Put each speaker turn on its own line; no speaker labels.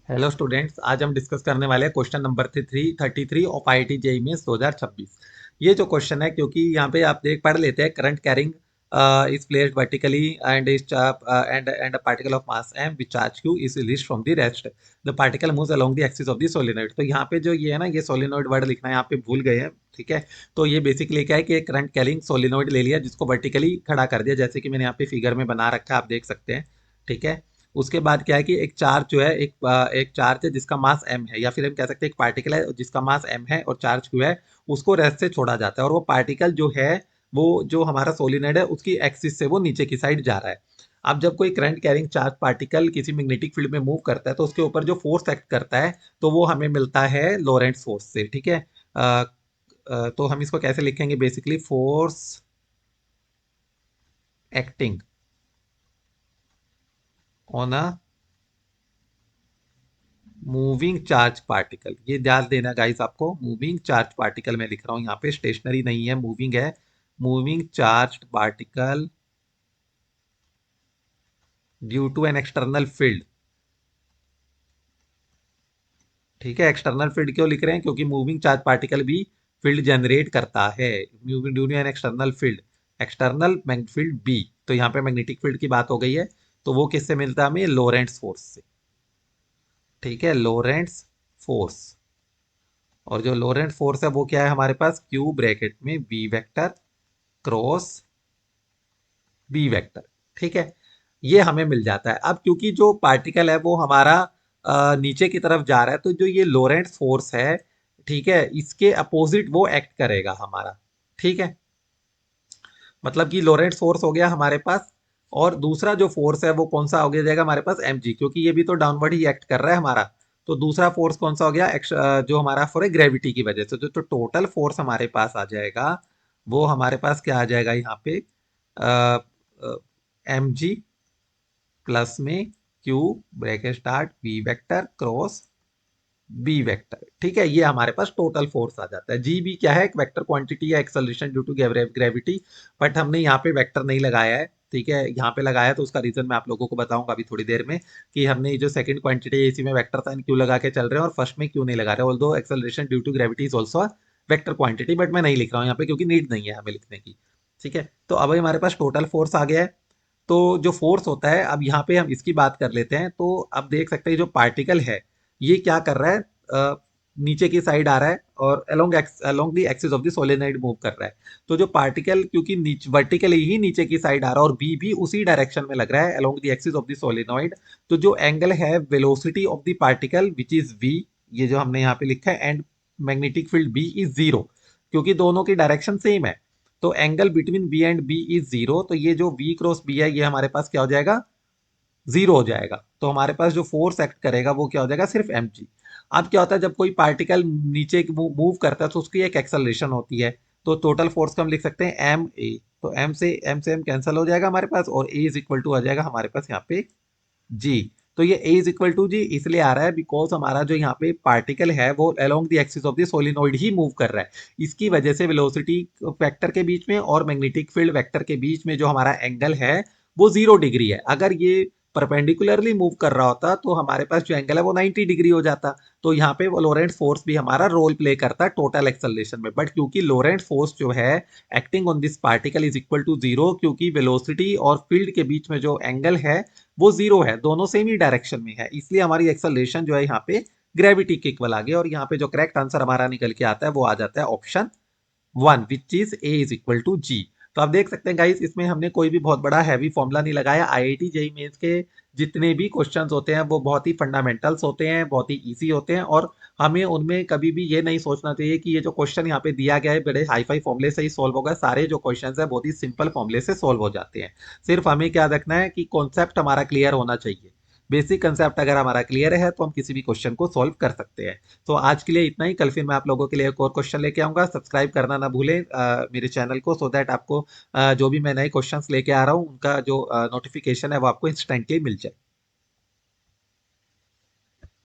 Hello students, आज हम discuss करने वाले हैं question number 33 of IIT JEE mains 2026। ये जो क्वेश्चन है, क्योंकि यहाँ पे आप देख पढ़ लेते हैं, current carrying is placed vertically and is and a particle of mass m which charge q is released from the rest. The particle moves along the axis of the solenoid. तो यहाँ पे जो ये है ना, ये सोलेनोइड वर्ड लिखना है यहाँ पे भूल गए हैं। ठीक है। तो ये बेसिकली क्या है कि करंट कैरिंग सोलेनोइड ले लिया, जिसको वर्टिकली खड़ा कर दिया, जैसे कि मैंने यहाँ पे फिगर में बना रखा है, आप देख सकते हैं। ठीक है। उसके बाद क्या है कि एक चार्ज जो है, एक चार्ज है जिसका मास m है, या फिर हम कह सकते हैं एक पार्टिकल है जिसका मास m है और चार्ज q है। उसको रेस्ट से छोड़ा जाता है, और वो पार्टिकल जो है, वो जो हमारा सोलिनोइड है उसकी एक्सिस से वो नीचे की साइड जा रहा है। अब जब कोई करंट कैरिंग चार्ज पार्टिकल किसी मैग्नेटिक फील्ड में मूव करता है, तो उसके ऊपर जो फोर्स एक्ट करता है, तो वो हमें मिलता है लोरेंट्ज फोर्स से। ठीक है। तो हम इसको कैसे लिखेंगे? Basically force acting on a moving charge particle. ये ध्यान देना गाइस, आपको मूविंग चार्ज पार्टिकल मैं लिख रहा हूं यहाँ पे, स्टेशनरी नहीं है, मूविंग है। Moving charge particle due to an external field. ठीक है। एक्सटर्नल फील्ड क्यों लिख रहे हैं? क्योंकि मूविंग चार्ज पार्टिकल भी फील्ड जनरेट करता है। Moving due to an external field, external magnetic field B. तो यहाँ पे मैग्नेटिक फील्ड की बात हो गई है, तो वो किससे मिलता है हमें? लोरेंट्स फोर्स से। ठीक है, लोरेंट्स फोर्स। और जो लोरेंट फोर्स है वो क्या है हमारे पास? क्यू ब्रैकेट में B vector cross B vector. ठीक है। ये हमें मिल जाता है। अब क्योंकि जो पार्टिकल है वो हमारा नीचे की तरफ जा रहा है, तो जो ये लोरेंट फोर्स है, ठीक है, इसके अपोजिट वो एक्ट करेगा हमारा। ठीक है। मतलब कि लोरेंट फोर्स हो गया हमारे पास, और दूसरा जो फोर्स है वो कौन सा हो गया जाएगा हमारे पास? mg, क्योंकि ये भी तो डाउनवर्ड ही एक्ट कर रहा है हमारा। तो दूसरा फोर्स कौन सा हो गया? जो हमारा फोर्स है ग्रेविटी की वजह से। तो टोटल फोर्स हमारे पास आ जाएगा, वो हमारे पास क्या आ जाएगा यहाँ पे? mg प्लस में q bracket start v vector cross B vector. ठीक है। ये हमारे पास टोटल फोर्स आ जाता है। जी भी क्या है? एक वेक्टर क्वांटिटी या acceleration due to gravity. But हमने यहाँ पे वेक्टर नहीं लगाया है। ठीक है। यहाँ पे लगाया है, तो उसका रीजन मैं आप लोगों को बताऊंगा अभी थोड़ी देर में, कि हमने ये जो सेकंड क्वांटिटी है इसी में वेक्टर साइन क्यों लगा के चल रहे हैं और फर्स्ट में क्यों नहीं लगा रहे। Although acceleration due to gravity is also vector quantity, but मैं नहीं लिख रहा हूँ यहाँ पे क्योंकि नीड नहीं है हमें लिखने की। ठीक है। तो अब हमारे पास टोटल फोर्स आ गया है। तो जो फोर्स होता है, अब यहाँ पे हम इसकी बात कर लेते हैं। तो अब देख सकते हैं जो पार्टिकल है, ये क्या कर रहा है? नीचे की साइड आ रहा है और along the axis of the solenoid move कर रहा है। तो जो पार्टिकल क्योंकि वर्टिकली ही नीचे की साइड आ रहा है और बी भी उसी डायरेक्शन में लग रहा है along the axis of the solenoid, तो जो एंगल है velocity of the particle which is v, ये जो हमने यहाँ पे लिखा है, and magnetic field b is zero, क्योंकि दोनों की डायरेक्शन सेम है। तो angle between B and B is zero. तो ये जो v क्रॉस बी है, ये हमारे पास क्या हो जाएगा? जीरो हो जाएगा। तो हमारे पास जो फोर्स एक्ट करेगा वो क्या हो जाएगा? सिर्फ mg। अब क्या होता है जब कोई पार्टिकल नीचे मूव करता है, तो उसकी एक एक्सेलरेशन होती है। तो टोटल फोर्स का हम लिख सकते हैं एम ए। तो एम से एम कैंसिल हो जाएगा हमारे पास, और ए इज इक्वल टू आ जाएगा हमारे पास यहाँ पे जी। तो ये ए इज इक्वल टू जी इसलिए आ रहा है बिकॉज हमारा जो यहाँ पे पार्टिकल है वो along the axis of the solenoid he move कर रहा है। इसकी वजह से वेलोसिटी वेक्टर के बीच में और मैग्नेटिक फील्ड वेक्टर के बीच में जो हमारा एंगल है वो 0 डिग्री है। अगर ये परपेंडिकुलरली मूव कर रहा होता तो हमारे पास जो एंगल है वो 90 डिग्री हो जाता। तो यहाँ पे वो लोरेंट फोर्स भी हमारा रोल प्ले करता है टोटल एक्सेलरेशन में। बट क्योंकि लोरेंट फोर्स जो है acting on this particle is equal to zero, क्योंकि वेलोसिटी और फील्ड के बीच में जो एंगल है वो जीरो है, दोनों सेम ही डायरेक्शन में है, इसलिए हमारी एक्सेलरेशन जो है यहाँ पे ग्रेविटी के इक्वल आ गई। और यहाँ पे जो करेक्ट आंसर हमारा निकल के आता है वो आ जाता है option one, which is A is equal to G. तो आप देख सकते हैं गाइस, इसमें हमने कोई भी बहुत बड़ा हैवी फॉर्मूला नहीं लगाया। आईआईटी जेईई मेंस के जितने भी क्वेश्चंस होते हैं वो बहुत ही फंडामेंटल्स होते हैं, बहुत ही इजी होते हैं, और हमें उनमें कभी भी ये नहीं सोचना चाहिए कि ये जो क्वेश्चन यहाँ पे दिया गया है बड़े हाई फाई फॉर्मूले से ही सॉल्व होगा। सारे जो क्वेश्चन है बहुत ही सिंपल फॉर्मूले से सॉल्व हो जाते हैं। सिर्फ हमें क्या रखना है कि कॉन्सेप्ट हमारा क्लियर होना चाहिए। बेसिक कंसेप्ट अगर हमारा क्लियर है तो हम किसी भी क्वेश्चन को सॉल्व कर सकते हैं। तो आज के लिए इतना ही। कल फिर मैं आप लोगों के लिए एक और क्वेश्चन लेके आऊंगा। सब्सक्राइब करना ना भूलें मेरे चैनल को, सो दैट आपको जो भी मैं नए क्वेश्चंस लेके आ रहा हूँ उनका जो नोटिफिकेशन है वो आपको इंस्टेंटली मिल जाए।